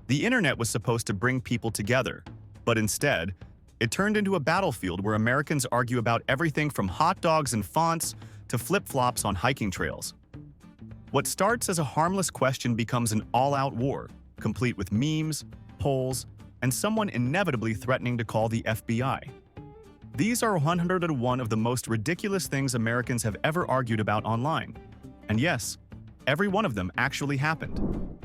The internet was supposed to bring people together, but instead, it turned into a battlefield where Americans argue about everything from hot dogs and fonts to flip-flops on hiking trails. What starts as a harmless question becomes an all-out war, complete with memes, polls, and someone inevitably threatening to call the FBI. These are 101 of the most ridiculous things Americans have ever argued about online. And yes, every one of them actually happened.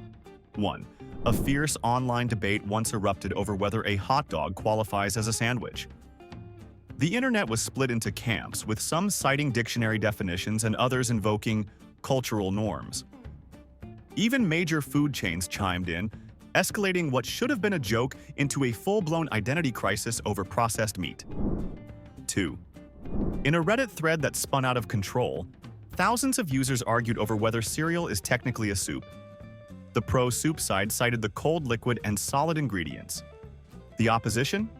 1. A fierce online debate once erupted over whether a hot dog qualifies as a sandwich. The internet was split into camps, with some citing dictionary definitions and others invoking cultural norms. Even major food chains chimed in, escalating what should have been a joke into a full-blown identity crisis over processed meat. 2. In a Reddit thread that spun out of control, thousands of users argued over whether cereal is technically a soup. The pro-soup side cited the cold liquid and solid ingredients. The opposition?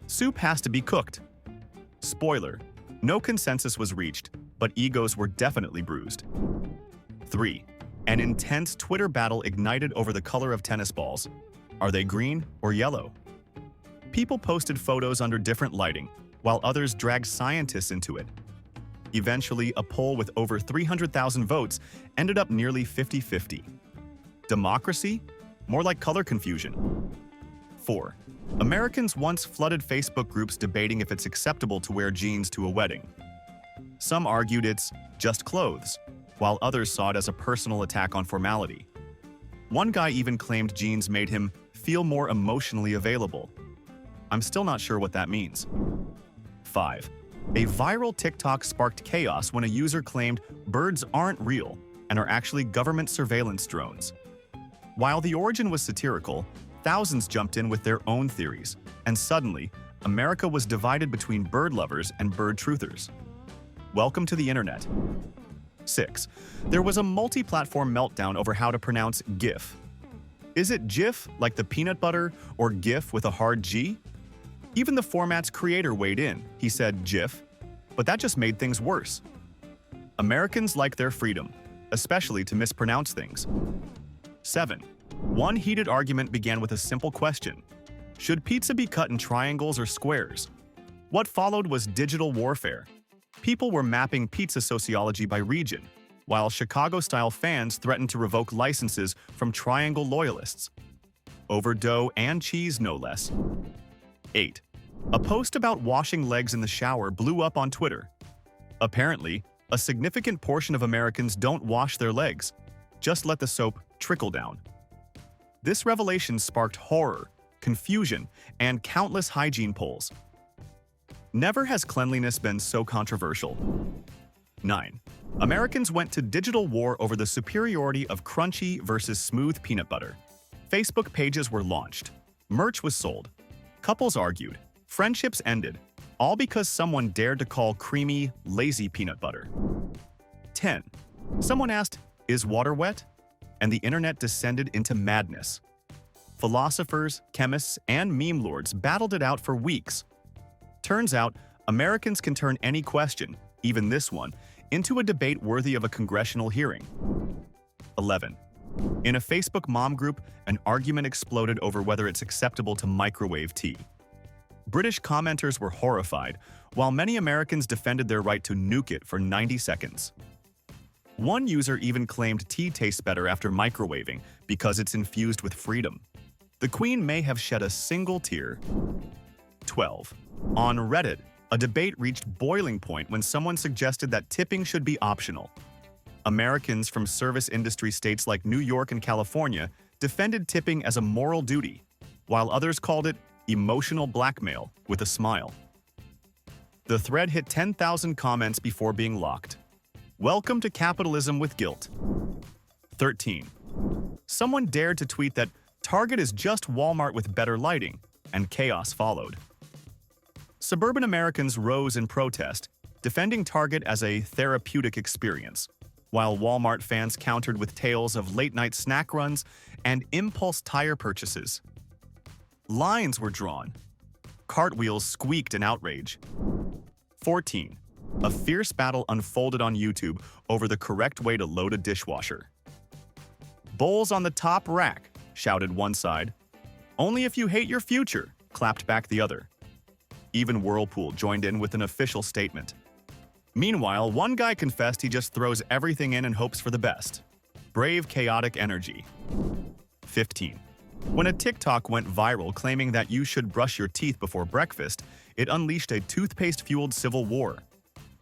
Soup has to be cooked. Spoiler, no consensus was reached, but egos were definitely bruised. 3. An intense Twitter battle ignited over the color of tennis balls. Are they green or yellow? People posted photos under different lighting, while others dragged scientists into it. Eventually, a poll with over 300,000 votes ended up nearly 50-50. Democracy? More like color confusion. 4. Americans once flooded Facebook groups debating if it's acceptable to wear jeans to a wedding. Some argued it's just clothes, while others saw it as a personal attack on formality. One guy even claimed jeans made him feel more emotionally available. I'm still not sure what that means. 5. A viral TikTok sparked chaos when a user claimed birds aren't real and are actually government surveillance drones. While the origin was satirical, thousands jumped in with their own theories, and suddenly, America was divided between bird lovers and bird truthers. Welcome to the internet. 6. There was a multi-platform meltdown over how to pronounce GIF. Is it GIF, like the peanut butter, or GIF with a hard G? Even the format's creator weighed in. He said GIF, but that just made things worse. Americans like their freedom, especially to mispronounce things. 7. One heated argument began with a simple question. Should pizza be cut in triangles or squares? What followed was digital warfare. People were mapping pizza sociology by region, while Chicago-style fans threatened to revoke licenses from triangle loyalists. Over dough and cheese, no less. 8. A post about washing legs in the shower blew up on Twitter. Apparently, a significant portion of Americans don't wash their legs. Just let the soap trickle down. This revelation sparked horror, confusion, and countless hygiene polls. Never has cleanliness been so controversial. 9. Americans went to digital war over the superiority of crunchy versus smooth peanut butter. Facebook pages were launched. Merch was sold. Couples argued. Friendships ended. All because someone dared to call creamy, lazy peanut butter. 10. Someone asked, "Is water wet?" And the internet descended into madness. Philosophers, chemists, and meme lords battled it out for weeks. Turns out, Americans can turn any question, even this one, into a debate worthy of a congressional hearing. 11. In a Facebook mom group, an argument exploded over whether it's acceptable to microwave tea. British commenters were horrified, while many Americans defended their right to nuke it for 90 seconds. One user even claimed tea tastes better after microwaving because it's infused with freedom. The Queen may have shed a single tear. 12. On Reddit, a debate reached boiling point when someone suggested that tipping should be optional. Americans from service industry states like New York and California defended tipping as a moral duty, while others called it emotional blackmail with a smile. The thread hit 10,000 comments before being locked. Welcome to capitalism with guilt. 13. Someone dared to tweet that Target is just Walmart with better lighting, and chaos followed. Suburban Americans rose in protest, defending Target as a therapeutic experience, while Walmart fans countered with tales of late-night snack runs and impulse tire purchases. Lines were drawn. Cartwheels squeaked in outrage. 14. A fierce battle unfolded on YouTube over the correct way to load a dishwasher. Bowls on the top rack, shouted one side. Only if you hate your future, clapped back the other. Even Whirlpool joined in with an official statement. Meanwhile, one guy confessed he just throws everything in and hopes for the best. Brave, chaotic energy. 15. When a TikTok went viral claiming that you should brush your teeth before breakfast, it unleashed a toothpaste-fueled civil war.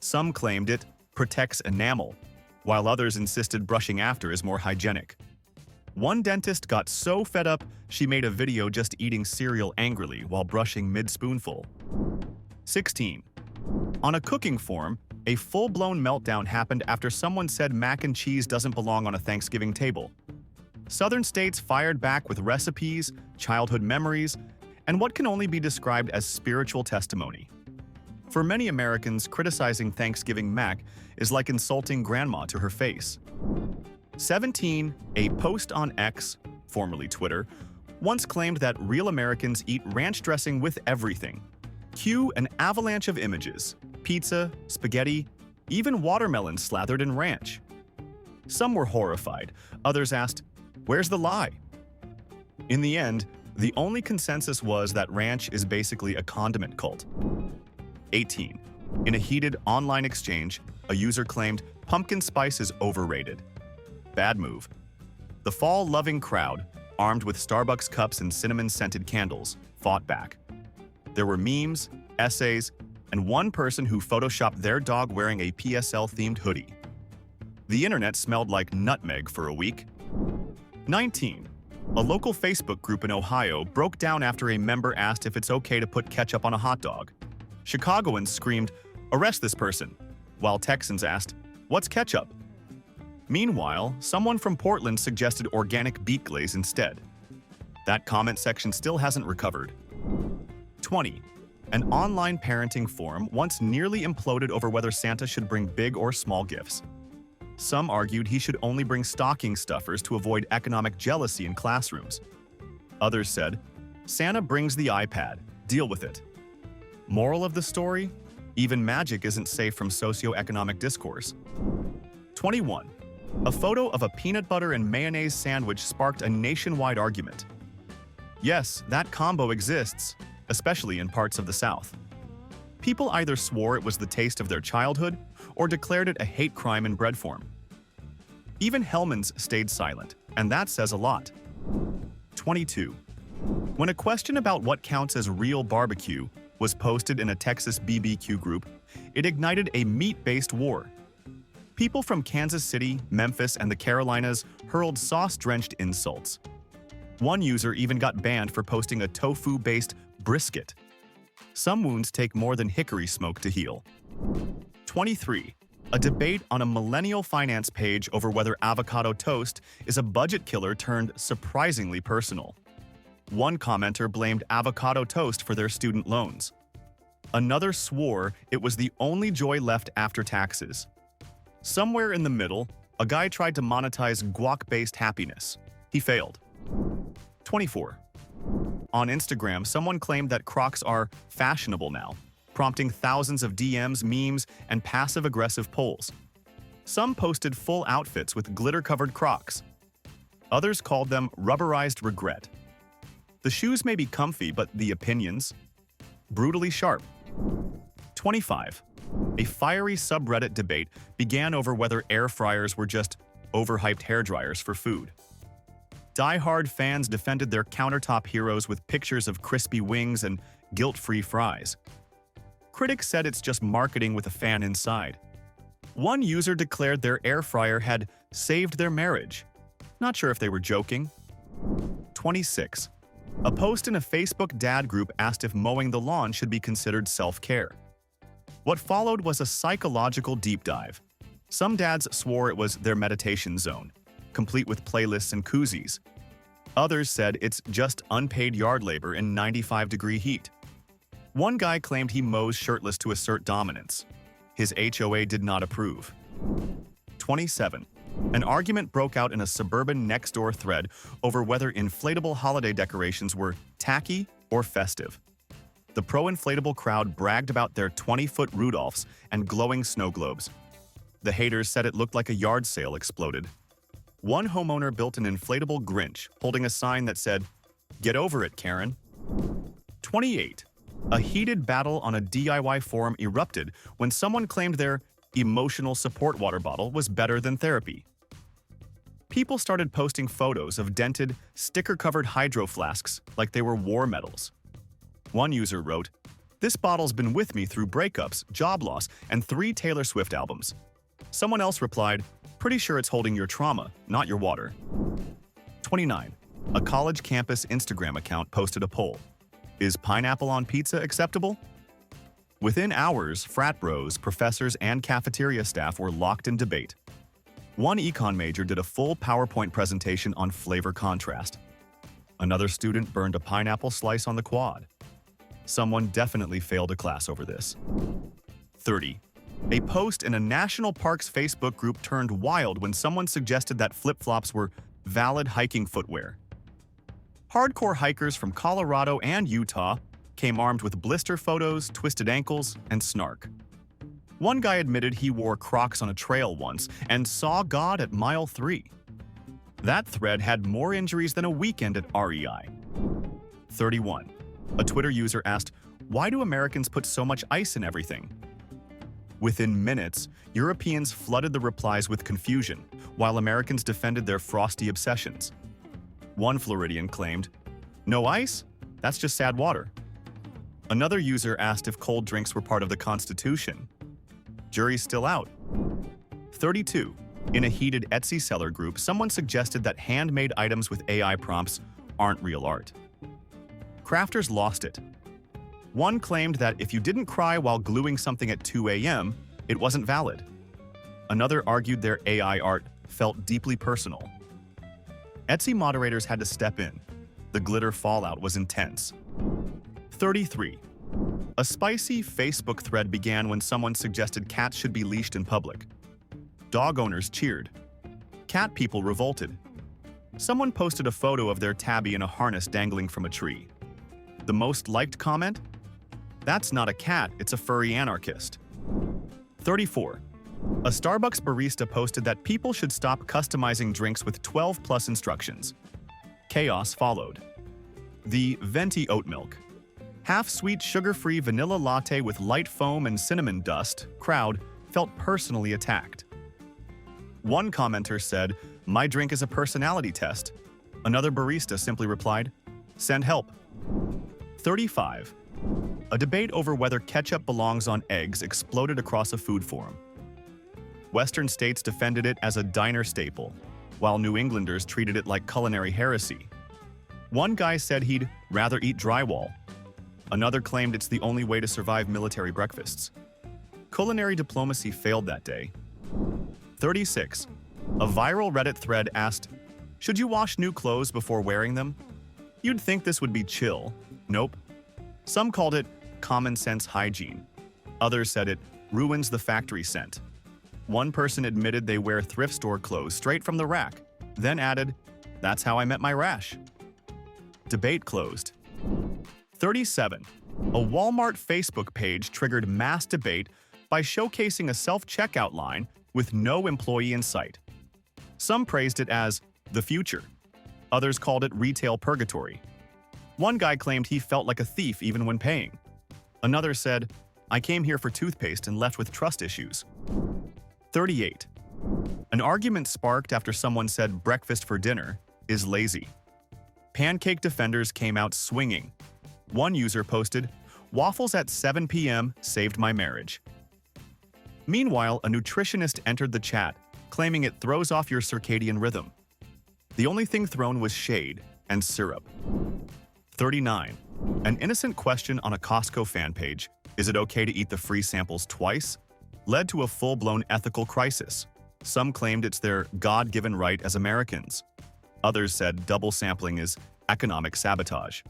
Some claimed it protects enamel, while others insisted brushing after is more hygienic. One dentist got so fed up, she made a video just eating cereal angrily while brushing mid-spoonful. 16. On a cooking forum, a full-blown meltdown happened after someone said mac and cheese doesn't belong on a Thanksgiving table. Southern states fired back with recipes, childhood memories, and what can only be described as spiritual testimony. For many Americans, criticizing Thanksgiving mac is like insulting grandma to her face. 17. A post on X, formerly Twitter, once claimed that real Americans eat ranch dressing with everything. Cue an avalanche of images: pizza, spaghetti, even watermelon slathered in ranch. Some were horrified. Others asked, "Where's the lie?" In the end, the only consensus was that ranch is basically a condiment cult. 18. In a heated online exchange, a user claimed pumpkin spice is overrated. Bad move. The fall-loving crowd, armed with Starbucks cups and cinnamon-scented candles, fought back. There were memes, essays, and one person who photoshopped their dog wearing a PSL-themed hoodie. The internet smelled like nutmeg for a week. 19. A local Facebook group in Ohio broke down after a member asked if it's okay to put ketchup on a hot dog. Chicagoans screamed, "Arrest this person," while Texans asked, "What's ketchup?" Meanwhile, someone from Portland suggested organic beet glaze instead. That comment section still hasn't recovered. 20. An online parenting forum once nearly imploded over whether Santa should bring big or small gifts. Some argued he should only bring stocking stuffers to avoid economic jealousy in classrooms. Others said, "Santa brings the iPad, deal with it." Moral of the story? Even magic isn't safe from socioeconomic discourse. 21. A photo of a peanut butter and mayonnaise sandwich sparked a nationwide argument. Yes, that combo exists, especially in parts of the South. People either swore it was the taste of their childhood or declared it a hate crime in bread form. Even Hellmann's stayed silent, and that says a lot. 22. When a question about what counts as real barbecue was posted in a Texas BBQ group, it ignited a meat-based war. People from Kansas City, Memphis, and the Carolinas hurled sauce-drenched insults. One user even got banned for posting a tofu-based brisket. Some wounds take more than hickory smoke to heal. 23. A debate on a millennial finance page over whether avocado toast is a budget killer turned surprisingly personal. One commenter blamed avocado toast for their student loans. Another swore it was the only joy left after taxes. Somewhere in the middle, a guy tried to monetize guac-based happiness. He failed. 24. On Instagram, someone claimed that Crocs are fashionable now, prompting thousands of DMs, memes, and passive-aggressive polls. Some posted full outfits with glitter-covered Crocs. Others called them rubberized regret. The shoes may be comfy, but the opinions? Brutally sharp. 25. A fiery subreddit debate began over whether air fryers were just overhyped hairdryers for food. Die-hard fans defended their countertop heroes with pictures of crispy wings and guilt-free fries. Critics said it's just marketing with a fan inside. One user declared their air fryer had saved their marriage. Not sure if they were joking. 26. A post in a Facebook dad group asked if mowing the lawn should be considered self-care. What followed was a psychological deep dive. Some dads swore it was their meditation zone, complete with playlists and koozies. Others said it's just unpaid yard labor in 95-degree heat. One guy claimed he mows shirtless to assert dominance. His HOA did not approve. 27. An argument broke out in a suburban Nextdoor thread over whether inflatable holiday decorations were tacky or festive. The pro-inflatable crowd bragged about their 20-foot Rudolphs and glowing snow globes. The haters said it looked like a yard sale exploded. One homeowner built an inflatable Grinch holding a sign that said, "Get over it, Karen." 28. A heated battle on a DIY forum erupted when someone claimed their emotional support water bottle was better than therapy. People started posting photos of dented, sticker-covered hydro flasks like they were war medals. One user wrote, "This bottle's been with me through breakups, job loss, and 3 Taylor Swift albums." Someone else replied, "Pretty sure it's holding your trauma, not your water." 29. A college campus Instagram account posted a poll. Is pineapple on pizza acceptable? Within hours, frat bros, professors, and cafeteria staff were locked in debate. One econ major did a full PowerPoint presentation on flavor contrast. Another student burned a pineapple slice on the quad. Someone definitely failed a class over this. 30. A post in a national parks Facebook group turned wild when someone suggested that flip-flops were valid hiking footwear. Hardcore hikers from Colorado and Utah came armed with blister photos, twisted ankles, and snark. One guy admitted he wore Crocs on a trail once and saw God at mile 3. That thread had more injuries than a weekend at REI. 31. A Twitter user asked, "Why do Americans put so much ice in everything?" Within minutes, Europeans flooded the replies with confusion, while Americans defended their frosty obsessions. One Floridian claimed, "No ice? That's just sad water." Another user asked if cold drinks were part of the Constitution. Jury's still out. 32. In a heated Etsy seller group, someone suggested that handmade items with AI prompts aren't real art. Crafters lost it. One claimed that if you didn't cry while gluing something at 2 a.m., it wasn't valid. Another argued their AI art felt deeply personal. Etsy moderators had to step in. The glitter fallout was intense. 33. A spicy Facebook thread began when someone suggested cats should be leashed in public. Dog owners cheered. Cat people revolted. Someone posted a photo of their tabby in a harness dangling from a tree. The most liked comment? "That's not a cat, it's a furry anarchist." 34. A Starbucks barista posted that people should stop customizing drinks with 12+ instructions. Chaos followed. The venti oat milk. Half-sweet sugar-free vanilla latte with light foam and cinnamon dust crowd felt personally attacked. One commenter said, "My drink is a personality test." Another barista simply replied, "Send help." 35. A debate over whether ketchup belongs on eggs exploded across a food forum. Western states defended it as a diner staple, while New Englanders treated it like culinary heresy. One guy said he'd rather eat drywall. Another claimed it's the only way to survive military breakfasts. Culinary diplomacy failed that day. 36. A viral Reddit thread asked, "Should you wash new clothes before wearing them?" You'd think this would be chill. Nope. Some called it common sense hygiene. Others said it ruins the factory scent. One person admitted they wear thrift store clothes straight from the rack, then added, "That's how I met my rash." Debate closed. 37. A Walmart Facebook page triggered mass debate by showcasing a self-checkout line with no employee in sight. Some praised it as the future. Others called it retail purgatory. One guy claimed he felt like a thief even when paying. Another said, "I came here for toothpaste and left with trust issues." 38. An argument sparked after someone said breakfast for dinner is lazy. Pancake defenders came out swinging. One user posted, "Waffles at 7 p.m. saved my marriage." Meanwhile, a nutritionist entered the chat, claiming it throws off your circadian rhythm. The only thing thrown was shade and syrup. 39. An innocent question on a Costco fan page, "Is it okay to eat the free samples twice?" led to a full-blown ethical crisis. Some claimed it's their God-given right as Americans. Others said double sampling is economic sabotage.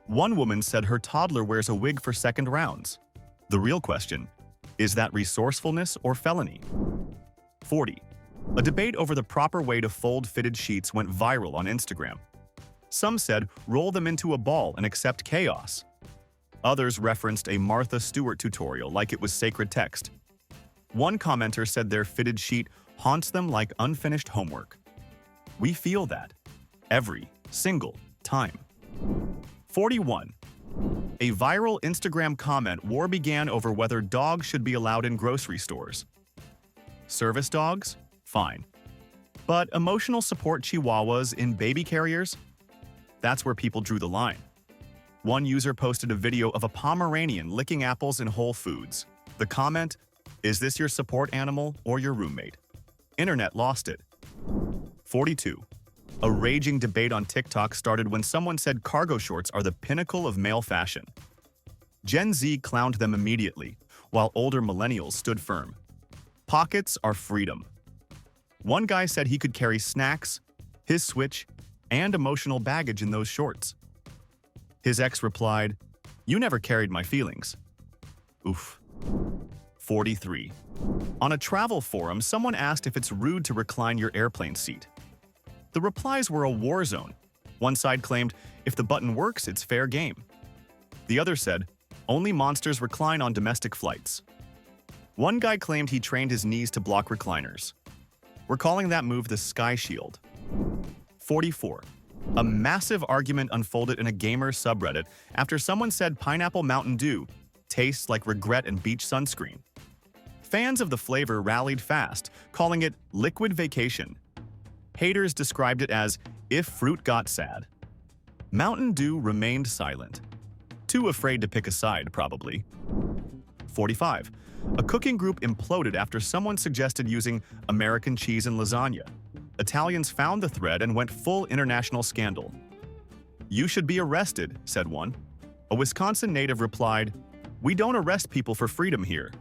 One woman said her toddler wears a wig for second rounds. The real question, is that resourcefulness or felony? 40. A debate over the proper way to fold fitted sheets went viral on Instagram. Some said roll them into a ball and accept chaos. Others referenced a Martha Stewart tutorial like it was sacred text. One commenter said their fitted sheet haunts them like unfinished homework. We feel that. Every single time. 41. A viral Instagram comment war began over whether dogs should be allowed in grocery stores. Service dogs? Fine. But emotional support chihuahuas in baby carriers? That's where people drew the line. One user posted a video of a Pomeranian licking apples in Whole Foods. The comment, "Is this your support animal or your roommate?" Internet lost it. 42. A raging debate on TikTok started when someone said cargo shorts are the pinnacle of male fashion. Gen Z clowned them immediately, while older millennials stood firm. Pockets are freedom. One guy said he could carry snacks, his Switch, and emotional baggage in those shorts. His ex replied, "You never carried my feelings." Oof. 43. On a travel forum, someone asked if it's rude to recline your airplane seat. The replies were a war zone. One side claimed, if the button works, it's fair game. The other said, only monsters recline on domestic flights. One guy claimed he trained his knees to block recliners. We're calling that move the Sky Shield. 44. A massive argument unfolded in a gamer subreddit after someone said Pineapple Mountain Dew tastes like regret and beach sunscreen. Fans of the flavor rallied fast, calling it liquid vacation. Haters described it as if fruit got sad. Mountain Dew remained silent. Too afraid to pick a side, probably. 45. A cooking group imploded after someone suggested using American cheese in lasagna. Italians found the thread and went full international scandal. "You should be arrested," said one. A Wisconsin native replied, "We don't arrest people for freedom here."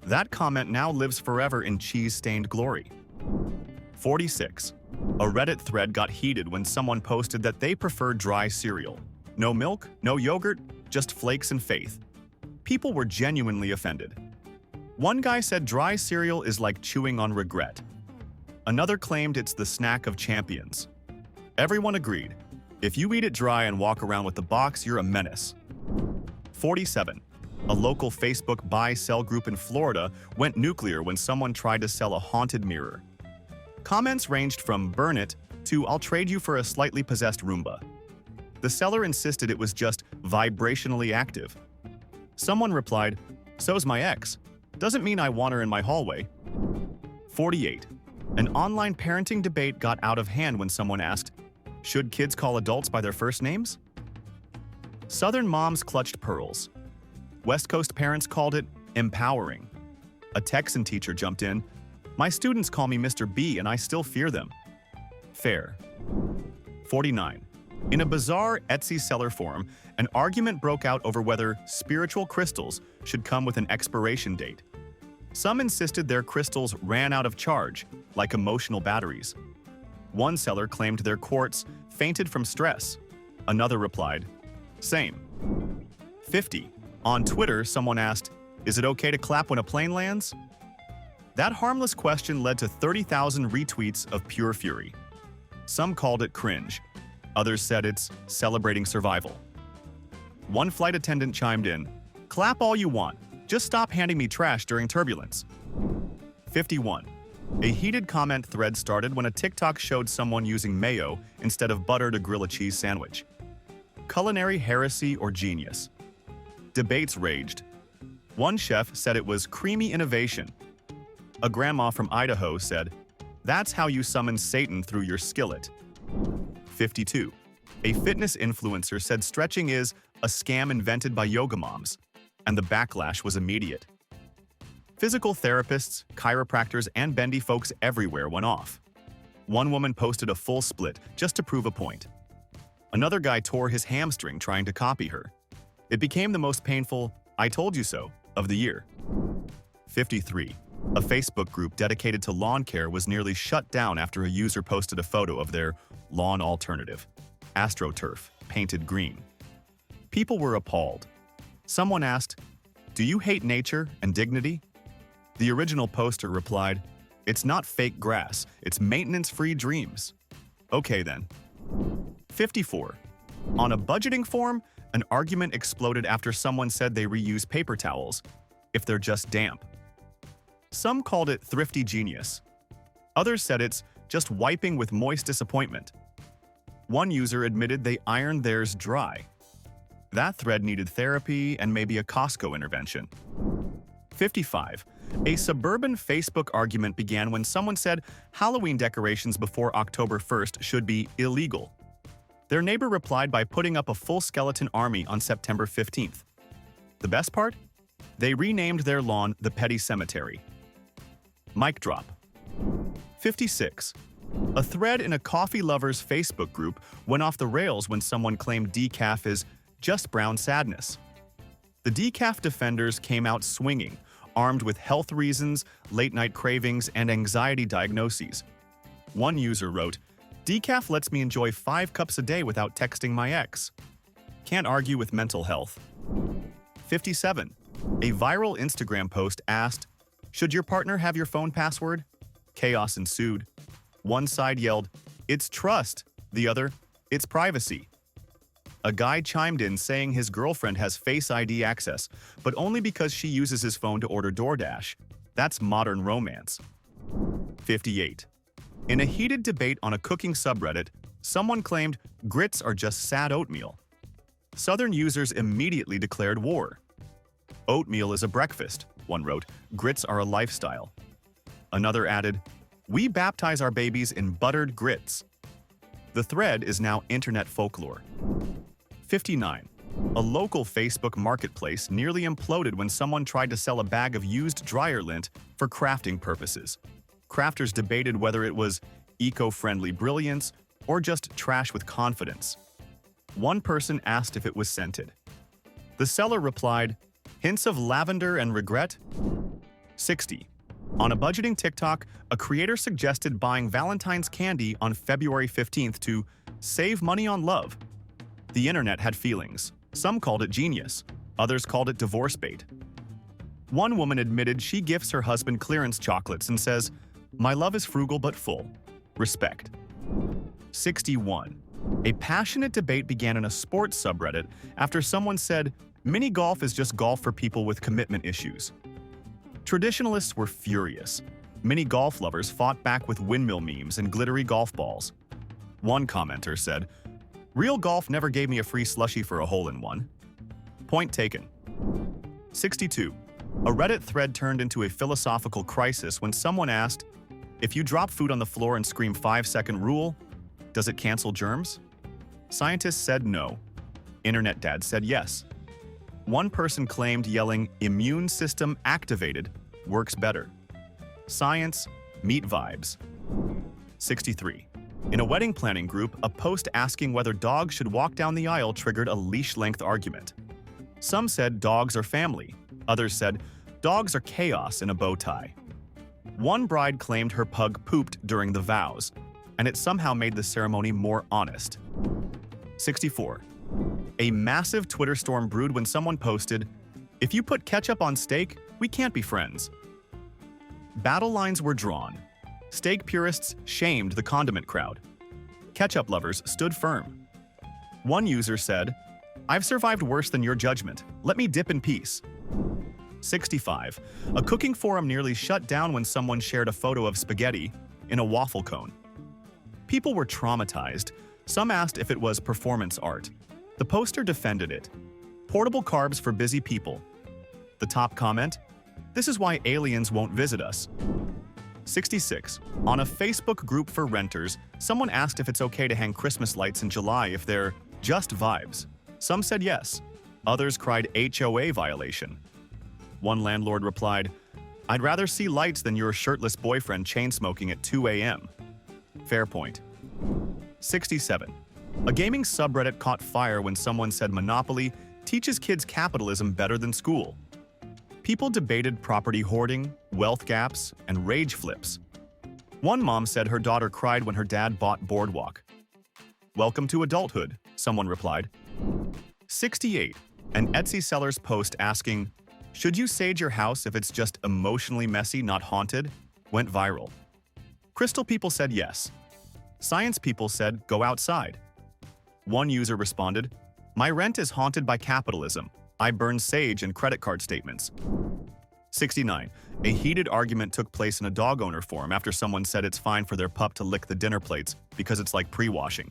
That comment now lives forever in cheese-stained glory. 46. A Reddit thread got heated when someone posted that they prefer dry cereal. No milk, no yogurt, just flakes and faith. People were genuinely offended. One guy said dry cereal is like chewing on regret. Another claimed it's the snack of champions. Everyone agreed. If you eat it dry and walk around with the box, you're a menace. 47. A local Facebook buy-sell group in Florida went nuclear when someone tried to sell a haunted mirror. Comments ranged from "burn it" to "I'll trade you for a slightly possessed Roomba." The seller insisted it was just vibrationally active. Someone replied, "So's my ex. Doesn't mean I want her in my hallway." 48. An online parenting debate got out of hand when someone asked, "Should kids call adults by their first names?" Southern moms clutched pearls. West Coast parents called it empowering. A Texan teacher jumped in, "My students call me Mr. B and I still fear them." Fair. 49. In a bizarre Etsy seller forum, an argument broke out over whether spiritual crystals should come with an expiration date. Some insisted their crystals ran out of charge, like emotional batteries. One seller claimed their quartz fainted from stress. Another replied, "Same." 50. On Twitter, someone asked, "Is it okay to clap when a plane lands?" That harmless question led to 30,000 retweets of pure fury. Some called it cringe. Others said it's celebrating survival. One flight attendant chimed in, "Clap all you want. Just stop handing me trash during turbulence." 51. A heated comment thread started when a TikTok showed someone using mayo instead of butter to grill a cheese sandwich. Culinary heresy or genius? Debates raged. One chef said it was creamy innovation. A grandma from Idaho said, "That's how you summon Satan through your skillet." 52. A fitness influencer said stretching is a scam invented by yoga moms, and the backlash was immediate. Physical therapists, chiropractors, and bendy folks everywhere went off. One woman posted a full split just to prove a point. Another guy tore his hamstring trying to copy her. It became the most painful "I told you so" of the year. 53. A Facebook group dedicated to lawn care was nearly shut down after a user posted a photo of their lawn alternative, AstroTurf, painted green. People were appalled. Someone asked, "Do you hate nature and dignity?" The original poster replied, "It's not fake grass, it's maintenance-free dreams." Okay then. 54. On a budgeting forum, an argument exploded after someone said they reuse paper towels if they're just damp. Some called it thrifty genius. Others said it's just wiping with moist disappointment. One user admitted they ironed theirs dry. That thread needed therapy and maybe a Costco intervention. 55. A suburban Facebook argument began when someone said Halloween decorations before October 1st should be illegal. Their neighbor replied by putting up a full skeleton army on September 15th. The best part? They renamed their lawn the Petty Cemetery. Mic drop. 56. A thread in a coffee lovers Facebook group went off the rails when someone claimed decaf is just brown sadness. The decaf defenders came out swinging, armed with health reasons, late-night cravings, and anxiety diagnoses. One user wrote, "Decaf lets me enjoy 5 cups a day without texting my ex." Can't argue with mental health. 57. A viral Instagram post asked, "Should your partner have your phone password?" Chaos ensued. One side yelled, "It's trust." The other, "It's privacy." A guy chimed in saying his girlfriend has Face ID access, but only because she uses his phone to order DoorDash. That's modern romance. 58. In a heated debate on a cooking subreddit, someone claimed grits are just sad oatmeal. Southern users immediately declared war. "Oatmeal is a breakfast," one wrote. "Grits are a lifestyle." Another added, "We baptize our babies in buttered grits." The thread is now internet folklore. 59. A local Facebook marketplace nearly imploded when someone tried to sell a bag of used dryer lint for crafting purposes. Crafters debated whether it was eco-friendly brilliance or just trash with confidence. One person asked if it was scented. The seller replied, "Hints of lavender and regret?" 60. On a budgeting TikTok, a creator suggested buying Valentine's candy on February 15th to save money on love. The internet had feelings. Some called it genius. Others called it divorce bait. One woman admitted she gifts her husband clearance chocolates and says, "My love is frugal but full. Respect." 61. A passionate debate began in a sports subreddit after someone said, "Mini golf is just golf for people with commitment issues." Traditionalists were furious. Mini golf lovers fought back with windmill memes and glittery golf balls. One commenter said, "Real golf never gave me a free slushie for a hole-in-one." Point taken. 62. A Reddit thread turned into a philosophical crisis when someone asked, "If you drop food on the floor and scream 5-second rule, does it cancel germs?" Scientists said no. Internet dads said yes. One person claimed yelling "immune system activated" works better. Science, meet vibes. 63. In a wedding planning group, a post asking whether dogs should walk down the aisle triggered a leash-length argument. Some said dogs are family. Others said dogs are chaos in a bow tie. One bride claimed her pug pooped during the vows, and it somehow made the ceremony more honest. 64. A massive Twitter storm brewed when someone posted, "If you put ketchup on steak, we can't be friends." Battle lines were drawn. Steak purists shamed the condiment crowd. Ketchup lovers stood firm. One user said, "I've survived worse than your judgment. Let me dip in peace." 65. A cooking forum nearly shut down when someone shared a photo of spaghetti in a waffle cone. People were traumatized. Some asked if it was performance art. The poster defended it. "Portable carbs for busy people." The top comment, "This is why aliens won't visit us." 66. On a Facebook group for renters, someone asked if it's okay to hang Christmas lights in July if they're just vibes. Some said yes. Others cried HOA violation. One landlord replied, "I'd rather see lights than your shirtless boyfriend chain-smoking at 2 a.m. Fair point. 67. A gaming subreddit caught fire when someone said Monopoly teaches kids capitalism better than school. People debated property hoarding, wealth gaps, and rage flips. One mom said her daughter cried when her dad bought Boardwalk. "Welcome to adulthood," someone replied. 68. An Etsy seller's post asking, "Should you sage your house if it's just emotionally messy, not haunted?" went viral. Crystal people said yes. Science people said go outside. One user responded, "My rent is haunted by capitalism. I burn sage in credit card statements." 69. A heated argument took place in a dog owner forum after someone said it's fine for their pup to lick the dinner plates because it's like pre-washing.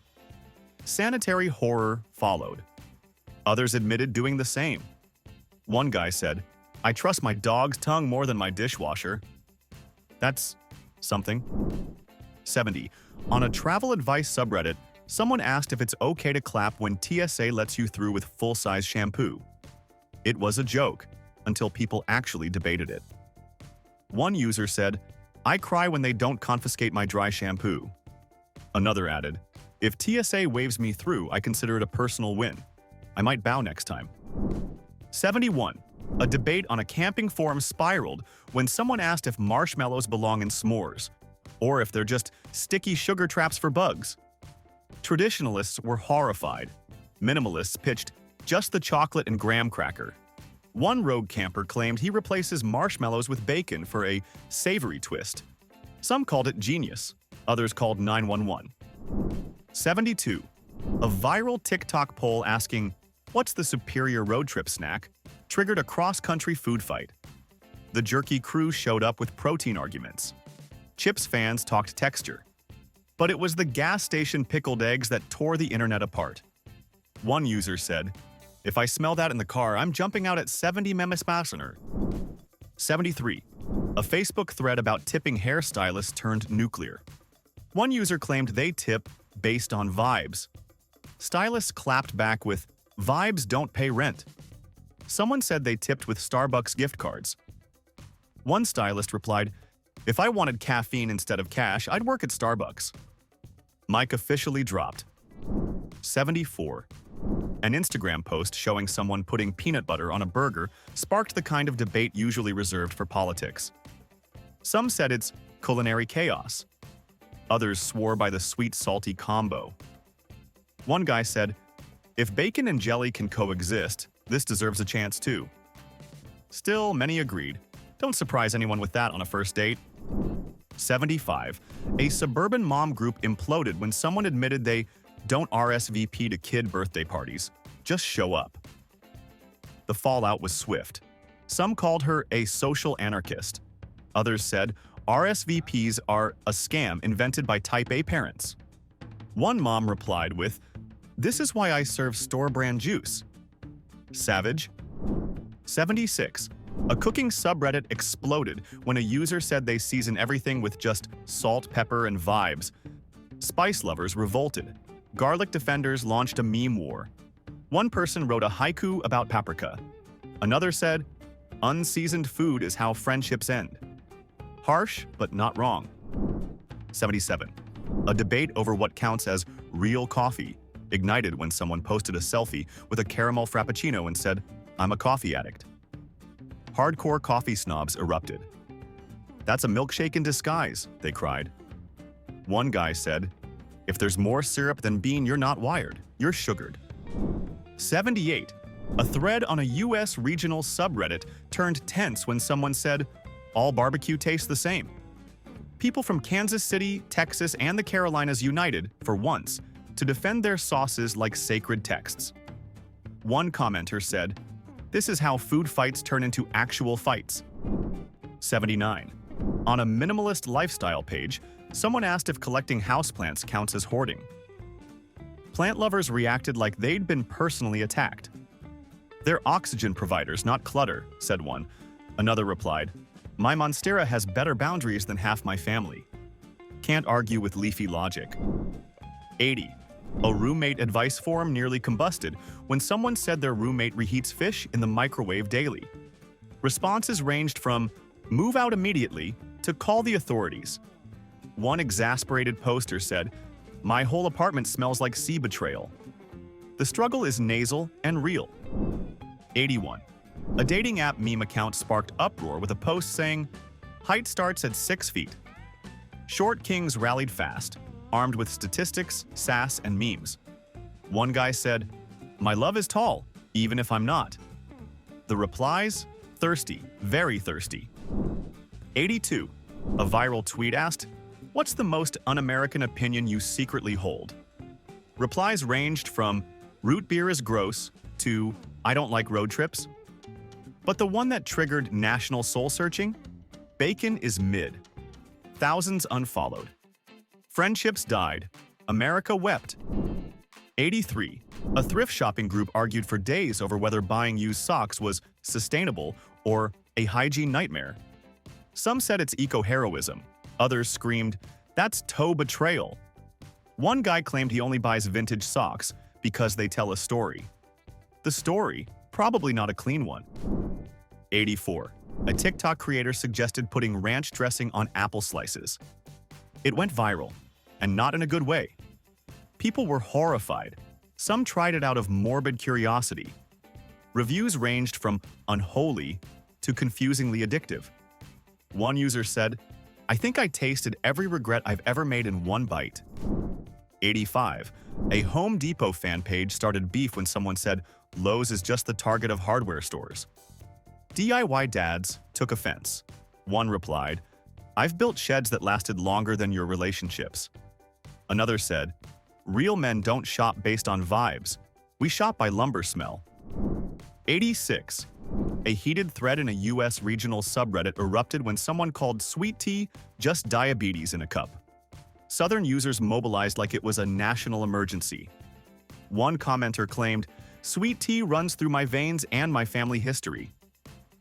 Sanitary horror followed. Others admitted doing the same. One guy said, "I trust my dog's tongue more than my dishwasher." That's something. 70. On a travel advice subreddit, someone asked if it's okay to clap when TSA lets you through with full-size shampoo. It was a joke, until people actually debated it. One user said, "I cry when they don't confiscate my dry shampoo." Another added, "If TSA waves me through, I consider it a personal win. I might bow next time." 71. A debate on a camping forum spiraled when someone asked if marshmallows belong in s'mores, or if they're just sticky sugar traps for bugs. Traditionalists were horrified. Minimalists pitched just the chocolate and graham cracker. One rogue camper claimed he replaces marshmallows with bacon for a savory twist. Some called it genius, others called 911. 72. A viral TikTok poll asking, "What's the superior road trip snack?" triggered a cross-country food fight. The jerky crew showed up with protein arguments. Chips fans talked texture. But it was the gas station pickled eggs that tore the internet apart. One user said, "If I smell that in the car, I'm jumping out at 70 Memispassner." 73. A Facebook thread about tipping hairstylists turned nuclear. One user claimed they tip based on vibes. Stylists clapped back with, "Vibes don't pay rent." Someone said they tipped with Starbucks gift cards. One stylist replied, "If I wanted caffeine instead of cash, I'd work at Starbucks." Mic officially dropped. 74. An Instagram post showing someone putting peanut butter on a burger sparked the kind of debate usually reserved for politics. Some said it's culinary chaos. Others swore by the sweet-salty combo. One guy said, "If bacon and jelly can coexist, this deserves a chance too." Still, many agreed. Don't surprise anyone with that on a first date. 75. A suburban mom group imploded when someone admitted they don't RSVP to kid birthday parties. Just show up. The fallout was swift. Some called her a social anarchist. Others said RSVPs are a scam invented by Type A parents. One mom replied with, "This is why I serve store-brand juice." Savage. 76. A cooking subreddit exploded when a user said they season everything with just salt, pepper, and vibes. Spice lovers revolted. Garlic defenders launched a meme war. One person wrote a haiku about paprika. Another said, "Unseasoned food is how friendships end." Harsh, but not wrong. 77. A debate over what counts as real coffee ignited when someone posted a selfie with a caramel frappuccino and said, "I'm a coffee addict." Hardcore coffee snobs erupted. "That's a milkshake in disguise," they cried. One guy said, "If there's more syrup than bean, you're not wired, you're sugared." 78. A thread on a US regional subreddit turned tense when someone said, "All barbecue tastes the same." People from Kansas City, Texas, and the Carolinas united, for once, to defend their sauces like sacred texts. One commenter said, "This is how food fights turn into actual fights." 79. On a minimalist lifestyle page, someone asked if collecting houseplants counts as hoarding. Plant lovers reacted like they'd been personally attacked. "They're oxygen providers, not clutter," said one. Another replied, "My monstera has better boundaries than half my family." Can't argue with leafy logic. 80. A roommate advice forum nearly combusted when someone said their roommate reheats fish in the microwave daily. Responses ranged from "move out immediately" to "call the authorities." One exasperated poster said, "My whole apartment smells like sea betrayal." The struggle is nasal and real. 81. A dating app meme account sparked uproar with a post saying, "Height starts at 6 feet." Short kings rallied fast, armed with statistics, sass, and memes. One guy said, "My love is tall, even if I'm not." The replies? Thirsty, very thirsty. 82. A viral tweet asked, "What's the most un-American opinion you secretly hold?" Replies ranged from, "Root beer is gross," to "I don't like road trips." But the one that triggered national soul-searching? Bacon is mid. Thousands unfollowed. Friendships died. America wept. 83. A thrift shopping group argued for days over whether buying used socks was sustainable or a hygiene nightmare. Some said it's eco-heroism. Others screamed, "That's toe betrayal." One guy claimed he only buys vintage socks because they tell a story. The story, probably not a clean one. 84. A TikTok creator suggested putting ranch dressing on apple slices. It went viral, and not in a good way. People were horrified. Some tried it out of morbid curiosity. Reviews ranged from unholy to confusingly addictive. One user said, "I think I tasted every regret I've ever made in one bite." 85. A Home Depot fan page started beef when someone said Lowe's is just the target of hardware stores. DIY dads took offense. One replied, "I've built sheds that lasted longer than your relationships." Another said, "Real men don't shop based on vibes. We shop by lumber smell." 86. A heated thread in a U.S. regional subreddit erupted when someone called sweet tea just diabetes in a cup. Southern users mobilized like it was a national emergency. One commenter claimed, "Sweet tea runs through my veins and my family history."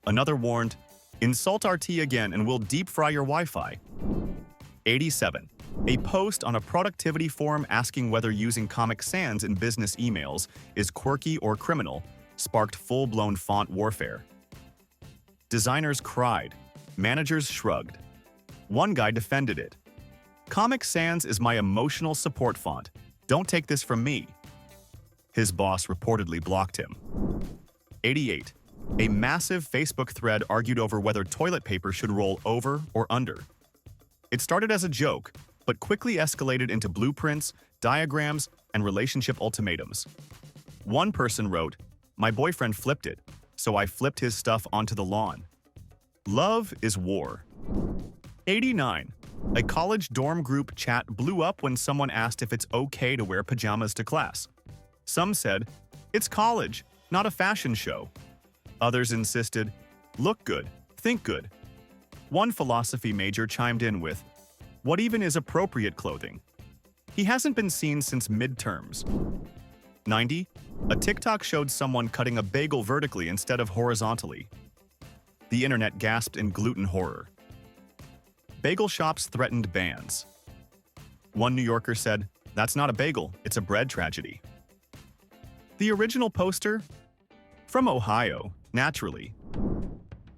Another warned, "Insult our tea again and we'll deep fry your Wi-Fi." 87. A post on a productivity forum asking whether using Comic Sans in business emails is quirky or criminal sparked full-blown font warfare. Designers cried. Managers shrugged. One guy defended it. "Comic Sans is my emotional support font. Don't take this from me." His boss reportedly blocked him. 88. A massive Facebook thread argued over whether toilet paper should roll over or under. It started as a joke, but quickly escalated into blueprints, diagrams, and relationship ultimatums. One person wrote, "My boyfriend flipped it, so I flipped his stuff onto the lawn." Love is war. 89. A college dorm group chat blew up when someone asked if it's okay to wear pajamas to class. Some said, "It's college, not a fashion show." Others insisted, "Look good, think good." One philosophy major chimed in with, "What even is appropriate clothing?" He hasn't been seen since midterms. 90. A TikTok showed someone cutting a bagel vertically instead of horizontally. The internet gasped in gluten horror. Bagel shops threatened bans. One New Yorker said, "That's not a bagel, it's a bread tragedy." The original poster? From Ohio, naturally.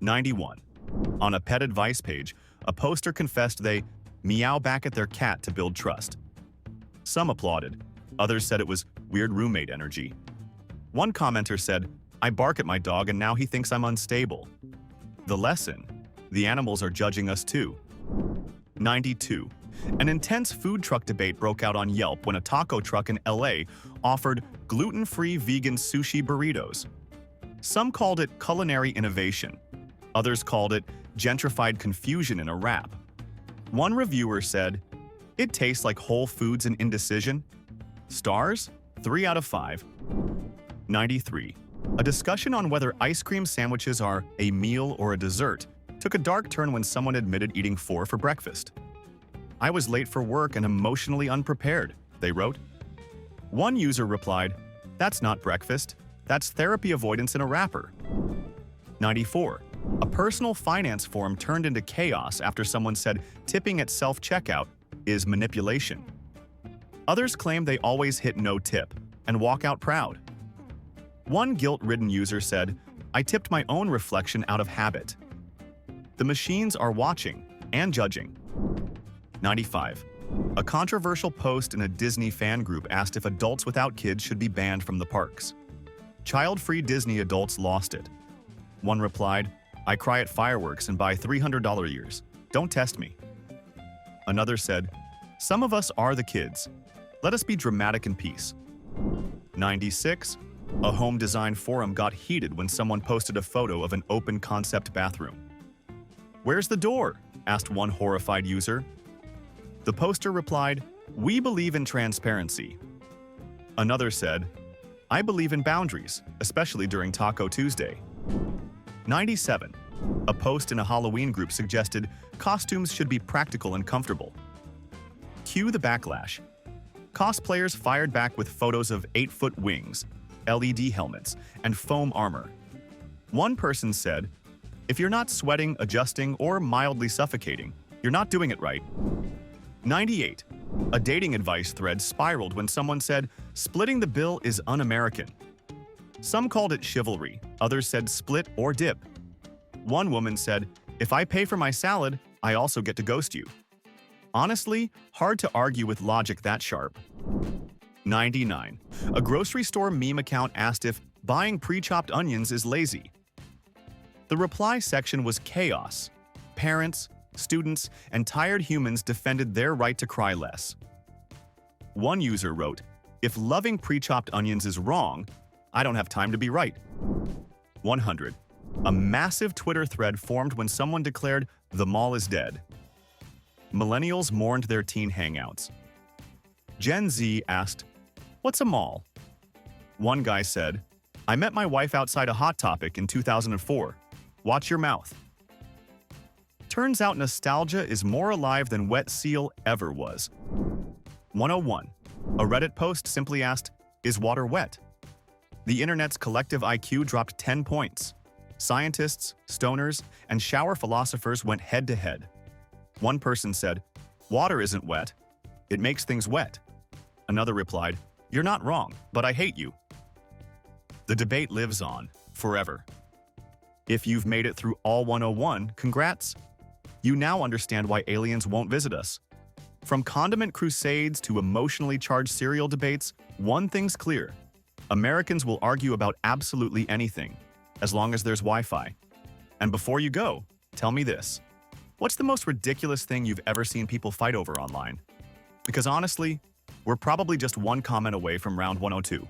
91. On a pet advice page, a poster confessed they meow back at their cat to build trust. Some applauded. Others said it was weird roommate energy. One commenter said, "I bark at my dog and now he thinks I'm unstable." The lesson? The animals are judging us too. 92. An intense food truck debate broke out on Yelp when a taco truck in LA offered gluten-free vegan sushi burritos. Some called it culinary innovation. Others called it gentrified confusion in a wrap. One reviewer said, "It tastes like Whole Foods and indecision." Stars? 3 out of 5. 93. A discussion on whether ice cream sandwiches are a meal or a dessert took a dark turn when someone admitted eating 4 for breakfast. "I was late for work and emotionally unprepared," they wrote. One user replied, "That's not breakfast, that's therapy avoidance in a wrapper." 94. A personal finance forum turned into chaos after someone said tipping at self-checkout is manipulation. Others claim they always hit no tip and walk out proud. One guilt-ridden user said, "I tipped my own reflection out of habit." The machines are watching and judging. 95. A controversial post in a Disney fan group asked if adults without kids should be banned from the parks. Child-free Disney adults lost it. One replied, "I cry at fireworks and buy $300 years. Don't test me." Another said, "Some of us are the kids. Let us be dramatic in peace." 96. A home design forum got heated when someone posted a photo of an open-concept bathroom. "Where's the door?" asked one horrified user. The poster replied, "We believe in transparency." Another said, "I believe in boundaries, especially during Taco Tuesday." 97. A post in a Halloween group suggested costumes should be practical and comfortable. Cue the backlash. Cosplayers fired back with photos of 8-foot wings, LED helmets, and foam armor. One person said, "If you're not sweating, adjusting, or mildly suffocating, you're not doing it right." 98. A dating advice thread spiraled when someone said, "Splitting the bill is un-American." Some called it chivalry, others said split or dip. One woman said, "If I pay for my salad, I also get to ghost you." Honestly, hard to argue with logic that sharp. 99. A grocery store meme account asked if buying pre-chopped onions is lazy. The reply section was chaos. Parents, students, and tired humans defended their right to cry less. One user wrote, "If loving pre-chopped onions is wrong, I don't have time to be right." 100. A massive Twitter thread formed when someone declared, "The mall is dead." Millennials mourned their teen hangouts. Gen Z asked, "What's a mall?" One guy said, "I met my wife outside a Hot Topic in 2004. Watch your mouth." Turns out nostalgia is more alive than Wet Seal ever was. 101. A Reddit post simply asked, "Is water wet?" The internet's collective IQ dropped 10 points. Scientists, stoners, and shower philosophers went head-to-head. One person said, "Water isn't wet. It makes things wet." Another replied, "You're not wrong, but I hate you." The debate lives on, forever. If you've made it through all 101, congrats! You now understand why aliens won't visit us. From condiment crusades to emotionally charged cereal debates, one thing's clear. Americans will argue about absolutely anything, as long as there's Wi-Fi. And before you go, tell me this. What's the most ridiculous thing you've ever seen people fight over online? Because honestly, we're probably just one comment away from round 102.